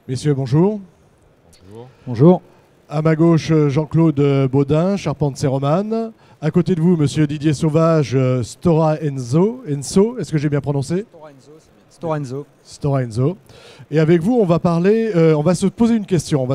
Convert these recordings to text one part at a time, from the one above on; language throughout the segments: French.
Messieurs, bonjour. Bonjour. Bonjour. À ma gauche, Jean-Claude Baudin, charpentier romane. À côté de vous, monsieur Didier Sauvage, Stora Enso. Est-ce que j'ai bien prononcé? Stora Enso. Stora Enso. Et avec vous, on va parler, on va se poser une question.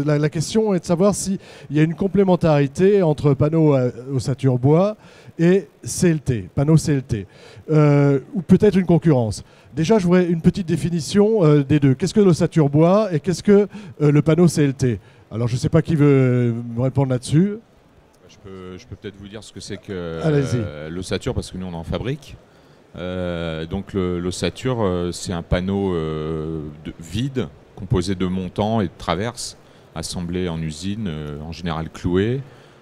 La question est de savoir s'il y a une complémentarité entre panneaux ossature bois et CLT, panneaux CLT, ou peut-être une concurrence. Déjà, je voudrais une petite définition des deux. Qu'est-ce que l'ossature bois et qu'est-ce que le panneau CLT? Alors, je ne sais pas qui veut me répondre là-dessus. Je peux peut-être vous dire ce que c'est que l'ossature, parce que nous, on en fabrique. Donc, l'ossature, c'est un panneau vide, composé de montants et de traverses, assemblés en usine, en général cloués.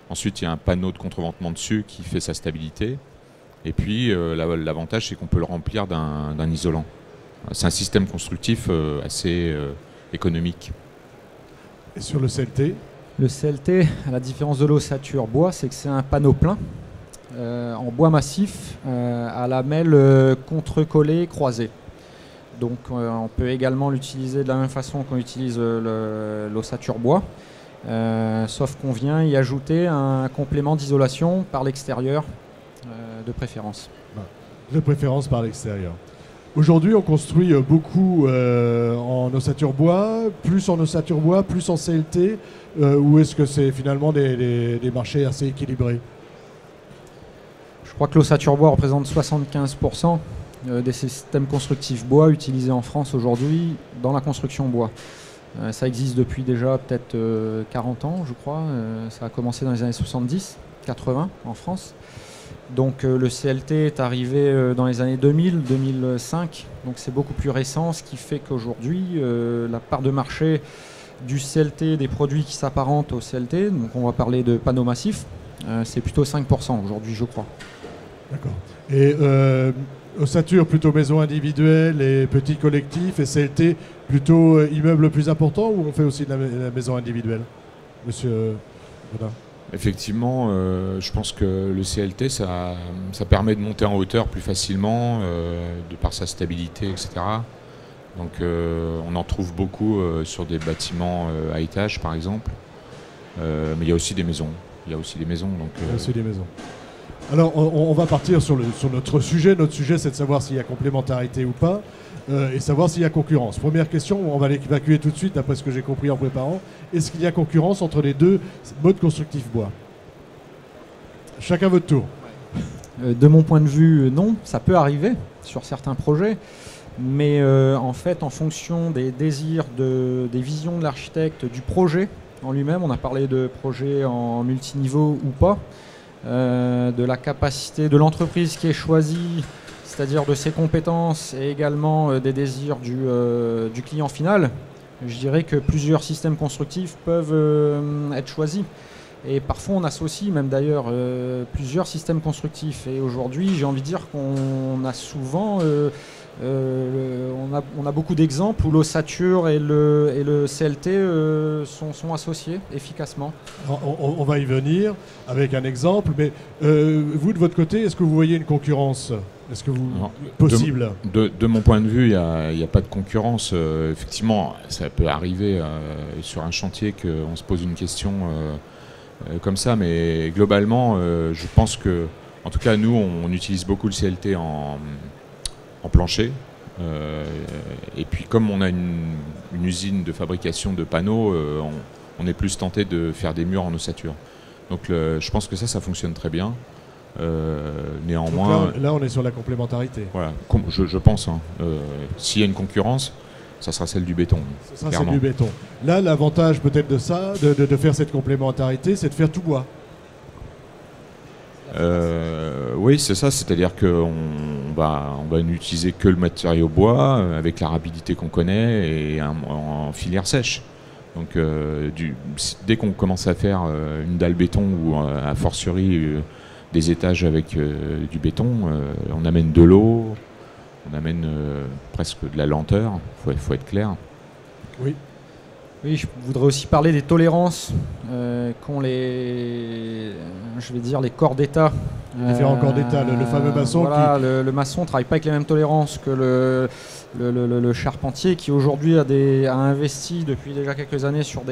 Ensuite, il y a un panneau de contreventement dessus qui fait sa stabilité. Et puis, l'avantage, c'est qu'on peut le remplir d'un isolant. C'est un système constructif assez économique. Et sur le CLT? Le CLT, à la différence de l'ossature bois, c'est que c'est un panneau plein en bois massif à lamelles contre-collées croisées. Donc on peut également l'utiliser de la même façon qu'on utilise l'ossature bois, sauf qu'on vient y ajouter un complément d'isolation par l'extérieur de préférence. De préférence par l'extérieur. Aujourd'hui, on construit beaucoup en ossature bois, plus en ossature bois, plus en CLT, ou est-ce que c'est finalement des marchés assez équilibrés? Je crois que l'ossature bois représente 75% des systèmes constructifs bois utilisés en France aujourd'hui dans la construction bois. Ça existe depuis déjà peut-être 40 ans, je crois. Ça a commencé dans les années 70, 80 en France. Donc le CLT est arrivé dans les années 2000, 2005, donc c'est beaucoup plus récent, ce qui fait qu'aujourd'hui, la part de marché du CLT, des produits qui s'apparentent au CLT, donc on va parler de panneaux massifs, c'est plutôt 5% aujourd'hui, je crois. D'accord. Et ossature plutôt maison individuelle et petit collectif, et CLT plutôt immeuble plus important, ou on fait aussi de la maison individuelle, monsieur Baudin? Effectivement, je pense que le CLT, ça permet de monter en hauteur plus facilement, de par sa stabilité, etc. Donc on en trouve beaucoup sur des bâtiments à étage, par exemple. Mais il y a aussi des maisons. Il y a aussi des maisons. Alors, on va partir sur notre sujet. Notre sujet, c'est de savoir s'il y a complémentarité ou pas, et savoir s'il y a concurrence. Première question, on va l'évacuer tout de suite, d'après ce que j'ai compris en préparant. Est-ce qu'il y a concurrence entre les deux modes constructifs bois? Chacun votre tour. De mon point de vue, non. Ça peut arriver sur certains projets. Mais en fait, en fonction des désirs, des visions de l'architecte, du projet en lui-même, on a parlé de projet en multiniveau ou pas, de la capacité de l'entreprise qui est choisie, c'est-à-dire de ses compétences et également des désirs du client final. Je dirais que plusieurs systèmes constructifs peuvent être choisis. Et parfois on associe même d'ailleurs plusieurs systèmes constructifs. Et aujourd'hui, j'ai envie de dire qu'on a souvent... on a beaucoup d'exemples où l'ossature et le CLT sont associés efficacement. On va y venir avec un exemple, mais vous de votre côté, est-ce que vous voyez une concurrence? Est-ce que vous possible? De mon point de vue, il n'y a pas de concurrence. Effectivement, ça peut arriver sur un chantier qu'on se pose une question comme ça, mais globalement, je pense que, en tout cas, nous, on utilise beaucoup le CLT en plancher. Et puis comme on a une usine de fabrication de panneaux, on est plus tenté de faire des murs en ossature. Donc je pense que ça fonctionne très bien. Néanmoins... Là, on est sur la complémentarité. Voilà, je pense. S'il y a une concurrence, ça sera celle du béton. Ce sera celle du béton. Là, l'avantage peut-être de ça, de faire cette complémentarité, c'est de faire tout bois. Oui, c'est ça, c'est-à-dire qu'on va n'utiliser que le matériau bois avec la rapidité qu'on connaît et en filière sèche. Donc dès qu'on commence à faire une dalle béton ou a fortiori des étages avec du béton, on amène de l'eau, on amène presque de la lenteur, faut être clair. Oui. Oui, je voudrais aussi parler des tolérances qu'ont les corps d'État Différents corps d'état, le fameux maçon voilà, le maçon ne travaille pas avec les mêmes tolérances que le charpentier qui aujourd'hui a investi depuis déjà quelques années sur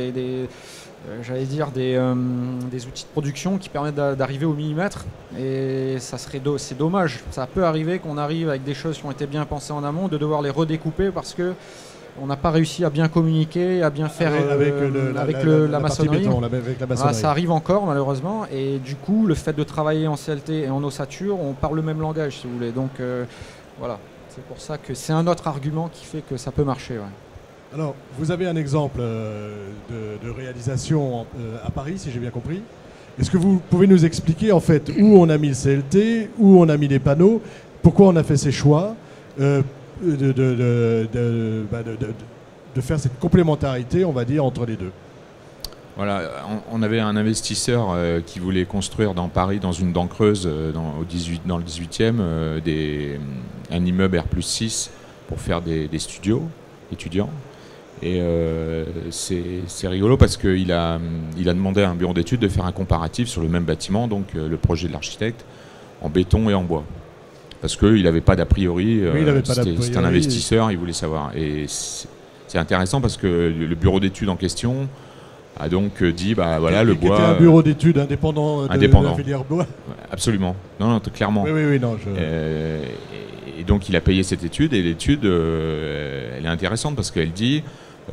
j'allais dire des outils de production qui permettent d'arriver au millimètre, et c'est dommage. Ça peut arriver qu'on arrive avec des choses qui ont été bien pensées en amont, de devoir les redécouper parce que on n'a pas réussi à bien communiquer, à bien faire avec la maçonnerie. Béton, avec la maçonnerie. Ça arrive encore malheureusement, et du coup le fait de travailler en CLT et en ossature, on parle le même langage si vous voulez. Donc voilà, c'est pour ça que c'est un autre argument qui fait que ça peut marcher. Ouais. Alors, vous avez un exemple de réalisation à Paris, si j'ai bien compris. Est-ce que vous pouvez nous expliquer en fait où on a mis le CLT, où on a mis les panneaux, pourquoi on a fait ces choix de faire cette complémentarité, on va dire, entre les deux? Voilà, on avait un investisseur qui voulait construire dans Paris, dans une dent creuse, dans le 18e, un immeuble R+6 pour faire des studios étudiants. Et c'est rigolo parce qu'il a demandé à un bureau d'études de faire un comparatif sur le même bâtiment, donc le projet de l'architecte, en béton et en bois. Parce qu'il n'avait pas d'a priori, c'était un investisseur, il voulait savoir. Et c'est intéressant parce que le bureau d'études en question a donc dit, bah voilà, le bois... C'était un bureau d'études indépendant de la filière bois. Absolument, non, clairement. Oui, non, et donc il a payé cette étude, et l'étude, elle est intéressante parce qu'elle dit,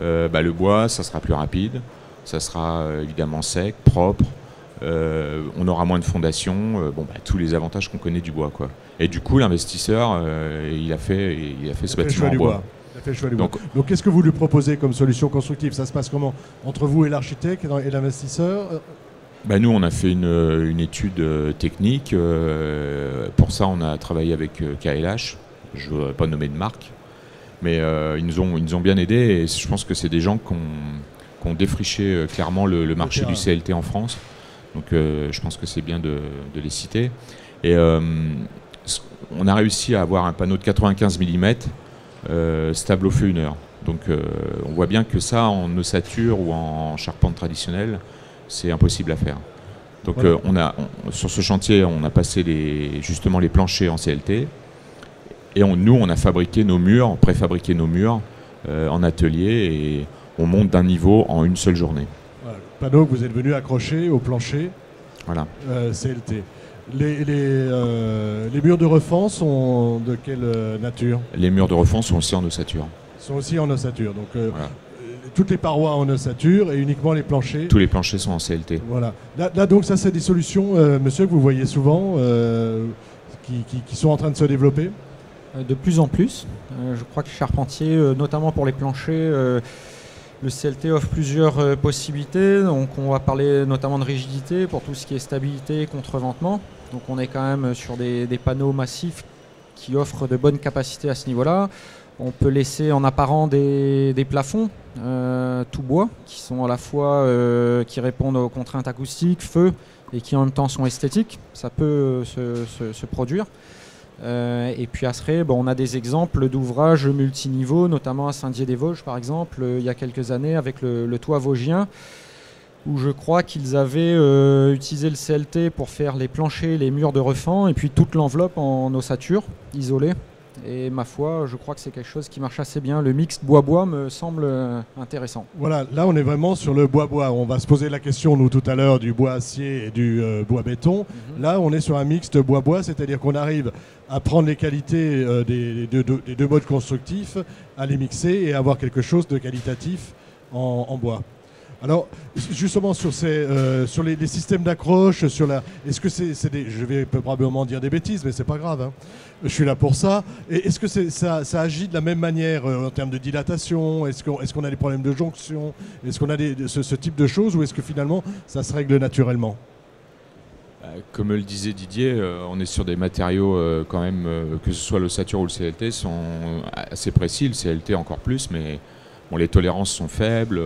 le bois, ça sera plus rapide, ça sera évidemment sec, propre, on aura moins de fondations, tous les avantages qu'on connaît du bois, quoi. Et du coup, l'investisseur, il a fait ce bâtiment en bois. Il a fait le choix du bois. Donc qu'est-ce que vous lui proposez comme solution constructive? Ça se passe comment entre vous et l'architecte et l'investisseur? Nous, on a fait une étude technique. Pour ça, on a travaillé avec KLH. Je ne voudrais pas nommer de marque. Mais ils nous ont bien aidés. Et je pense que c'est des gens qui ont défriché clairement le marché du CLT en France. Donc je pense que c'est bien de les citer. Et on a réussi à avoir un panneau de 95 mm stable au feu 1 heure. Donc on voit bien que ça, en ossature ou en charpente traditionnelle, c'est impossible à faire. Donc voilà. Sur ce chantier, on a passé justement les planchers en CLT. Et nous, on a fabriqué nos murs, préfabriqué nos murs en atelier, et on monte d'un niveau en une seule journée. Voilà, le panneau que vous êtes venu accrocher au plancher, voilà. CLT. Les murs de refend sont de quelle nature? Les murs de refend sont aussi en ossature. Sont aussi en ossature. Donc voilà. Toutes les parois en ossature et uniquement les planchers. Tous les planchers sont en CLT. Voilà. Là donc ça, c'est des solutions, monsieur, que vous voyez souvent, qui sont en train de se développer? De plus en plus. Je crois que Charpentier, notamment pour les planchers, le CLT offre plusieurs possibilités. Donc on va parler notamment de rigidité pour tout ce qui est stabilité, contreventement. Donc on est quand même sur des panneaux massifs qui offrent de bonnes capacités à ce niveau-là. On peut laisser en apparent des plafonds tout bois qui sont à la fois qui répondent aux contraintes acoustiques, feu, et qui en même temps sont esthétiques. Ça peut se produire. Et puis après, on a des exemples d'ouvrages multiniveaux, notamment à Saint-Dié-des-Vosges par exemple, il y a quelques années avec le toit vosgien, où je crois qu'ils avaient utilisé le CLT pour faire les planchers, les murs de refend, et puis toute l'enveloppe en ossature isolée. Et ma foi, je crois que c'est quelque chose qui marche assez bien. Le mix bois-bois me semble intéressant. Voilà, là on est vraiment sur le bois-bois. On va se poser la question, nous, tout à l'heure, du bois-acier et du bois-béton. Là, on est sur un mix de bois-bois, c'est-à-dire qu'on arrive à prendre les qualités des deux modes constructifs, à les mixer et à avoir quelque chose de qualitatif en bois. Alors, justement, sur les systèmes d'accroche, est-ce que je vais probablement dire des bêtises, mais c'est pas grave, hein. Je suis là pour ça. Et est-ce que ça agit de la même manière en termes de dilatation? Est-ce qu'on a des problèmes de jonction? Est-ce qu'on a ce type de choses, ou est-ce que finalement, ça se règle naturellement? Comme le disait Didier, on est sur des matériaux quand même, que ce soit l'ossature ou le CLT, sont assez précis, le CLT encore plus, mais... Bon, les tolérances sont faibles.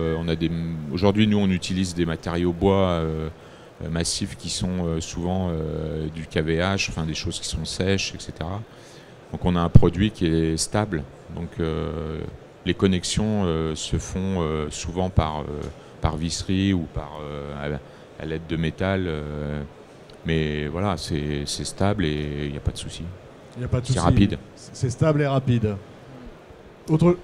Aujourd'hui, nous, on utilise des matériaux bois massifs qui sont souvent du KVH, enfin des choses qui sont sèches, etc. Donc, on a un produit qui est stable. Donc, les connexions se font souvent par visserie ou à l'aide de métal. Mais voilà, c'est stable et il n'y a pas de souci. Il n'y a pas de souci. C'est rapide. C'est stable et rapide. Autre...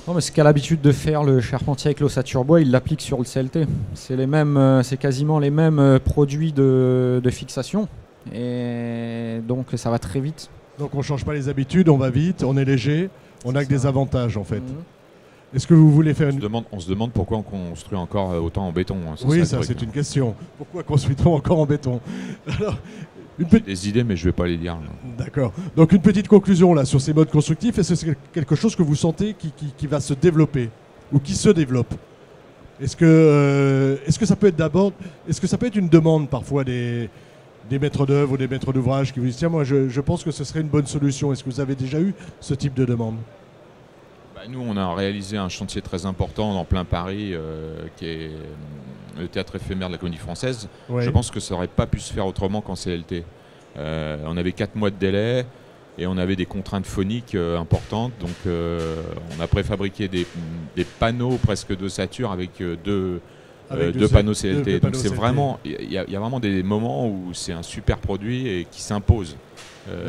Non, mais ce qu'a l'habitude de faire le charpentier avec l'ossature bois, il l'applique sur le CLT. C'est quasiment les mêmes produits de fixation. Et donc ça va très vite. Donc on ne change pas les habitudes, on va vite, on est léger, on n'a que des avantages en fait. Est-ce que vous voulez faire On se demande pourquoi on construit encore autant en béton. Oui, ça c'est une question. Pourquoi construit-on encore en béton? Alors, des idées, mais je ne vais pas les dire. D'accord. Donc une petite conclusion là sur ces modes constructifs. Est-ce que c'est quelque chose que vous sentez qui va se développer ou qui se développe? Est-ce que ça peut être d'abord, est-ce que ça peut être une demande parfois des maîtres d'œuvre ou des maîtres d'ouvrage qui vous disent tiens, moi je pense que ce serait une bonne solution? Est-ce que vous avez déjà eu ce type de demande? Nous, on a réalisé un chantier très important dans plein Paris, qui est le théâtre éphémère de la Comédie Française. Ouais. Je pense que ça n'aurait pas pu se faire autrement qu'en CLT. On avait 4 mois de délai et on avait des contraintes phoniques importantes. Donc on a préfabriqué des panneaux presque d'ossature avec deux panneaux CLT. Donc c'est vraiment, il y a vraiment des moments où c'est un super produit et qui s'impose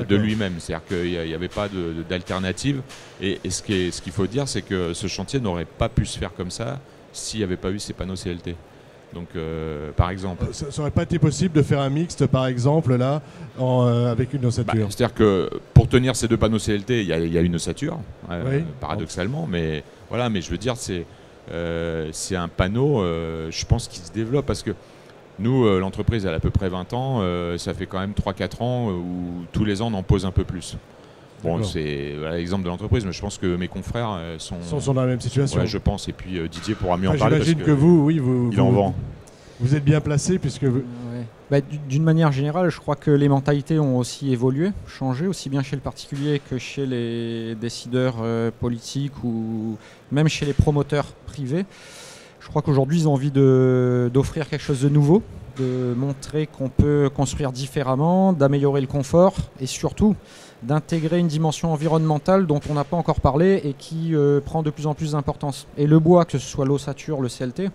de lui-même. C'est-à-dire qu'il n'y avait pas d'alternative. Et ce qu'il faut dire, c'est que ce chantier n'aurait pas pu se faire comme ça s'il n'y avait pas eu ces panneaux CLT. Donc, par exemple... Ça n'aurait pas été possible de faire un mixte, par exemple, là, avec une ossature? C'est-à-dire que pour tenir ces deux panneaux CLT, il y a une ossature, paradoxalement. Mais voilà, mais je veux dire, c'est un panneau, je pense, qui se développe parce que nous, l'entreprise, elle a à peu près 20 ans. Ça fait quand même 3-4 ans où tous les ans, on en pose un peu plus. Bon, c'est l'exemple de l'entreprise, mais je pense que mes confrères sont dans la même situation. Ouais, je pense. Et puis Didier pourra mieux en parler. J'imagine que vous en vend. Vous êtes bien placé puisque... D'une manière générale, je crois que les mentalités ont aussi évolué, changé, aussi bien chez le particulier que chez les décideurs politiques ou même chez les promoteurs privés. Je crois qu'aujourd'hui, ils ont envie d'offrir quelque chose de nouveau, de montrer qu'on peut construire différemment, d'améliorer le confort et surtout d'intégrer une dimension environnementale dont on n'a pas encore parlé et qui prend de plus en plus d'importance. Et le bois, que ce soit l'ossature, le CLT,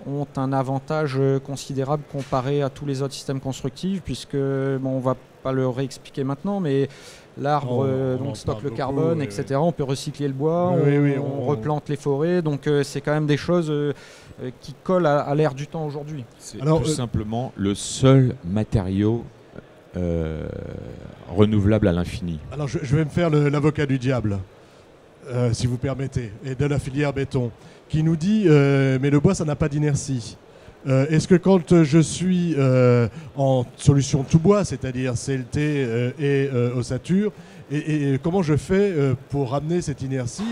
ont un avantage considérable comparé à tous les autres systèmes constructifs, puisque, on ne va pas le réexpliquer maintenant, mais l'arbre stocke le carbone, etc. On peut recycler le bois, on replante les forêts, donc c'est quand même des choses qui collent à l'ère du temps aujourd'hui. C'est tout simplement le seul matériau renouvelable à l'infini. Alors je vais me faire l'avocat du diable, si vous permettez, et de la filière béton, qui nous dit mais le bois ça n'a pas d'inertie. Est-ce que quand je suis en solution tout bois, c'est-à-dire CLT et ossature, et comment je fais pour ramener cette inertie?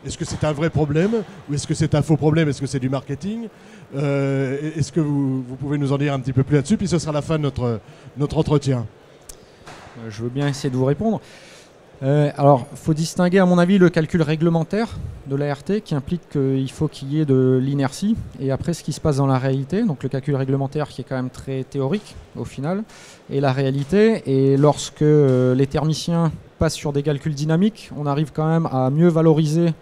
Est-ce que c'est un vrai problème ou est-ce que c'est un faux problème? Est-ce que c'est du marketing? Est-ce que vous pouvez nous en dire un petit peu plus là-dessus? Puis ce sera la fin de notre entretien. Je veux bien essayer de vous répondre. Alors, il faut distinguer, à mon avis, le calcul réglementaire de l'ART qui implique qu'il faut qu'il y ait de l'inertie et après ce qui se passe dans la réalité, donc le calcul réglementaire qui est quand même très théorique au final, et la réalité. Et lorsque les thermiciens passent sur des calculs dynamiques, on arrive quand même à mieux valoriser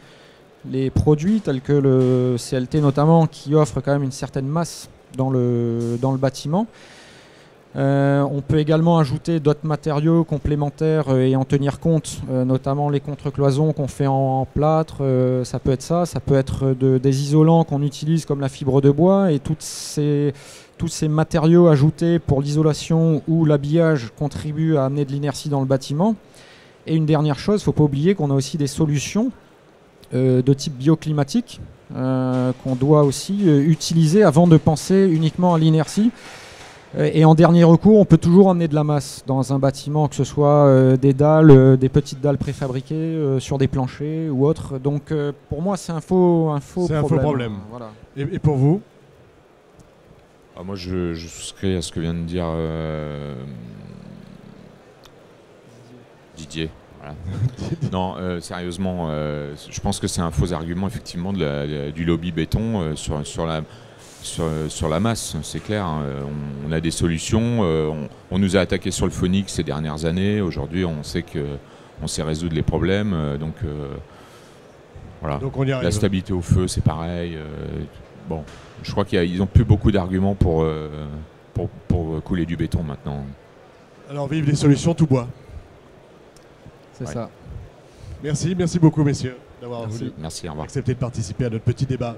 les produits tels que le CLT notamment, qui offre quand même une certaine masse dans le bâtiment. On peut également ajouter d'autres matériaux complémentaires et en tenir compte, notamment les contre-cloisons qu'on fait en plâtre, ça peut être ça peut être des isolants qu'on utilise comme la fibre de bois, et tous ces matériaux ajoutés pour l'isolation ou l'habillage contribuent à amener de l'inertie dans le bâtiment. Et une dernière chose, il ne faut pas oublier qu'on a aussi des solutions de type bioclimatique qu'on doit aussi utiliser avant de penser uniquement à l'inertie. Et en dernier recours, on peut toujours emmener de la masse dans un bâtiment, que ce soit des dalles, des petites dalles préfabriquées sur des planchers ou autres. Donc pour moi, c'est un faux problème. C'est un faux problème. Voilà. Et pour vous? Moi, je souscris à ce que vient de dire Didier. Voilà. Non, sérieusement, je pense que c'est un faux argument effectivement du lobby béton sur la masse, c'est clair. On a des solutions. On nous a attaqué sur le phonique ces dernières années. Aujourd'hui, on sait qu'on sait résoudre les problèmes. Donc, voilà. Donc on y arrive. La stabilité au feu, c'est pareil. Bon, je crois qu'ils n'ont plus beaucoup d'arguments pour pour couler du béton maintenant. Alors vive les solutions tout bois. C'est ça. Merci beaucoup messieurs d'avoir Merci, au revoir. accepté de participer à notre petit débat.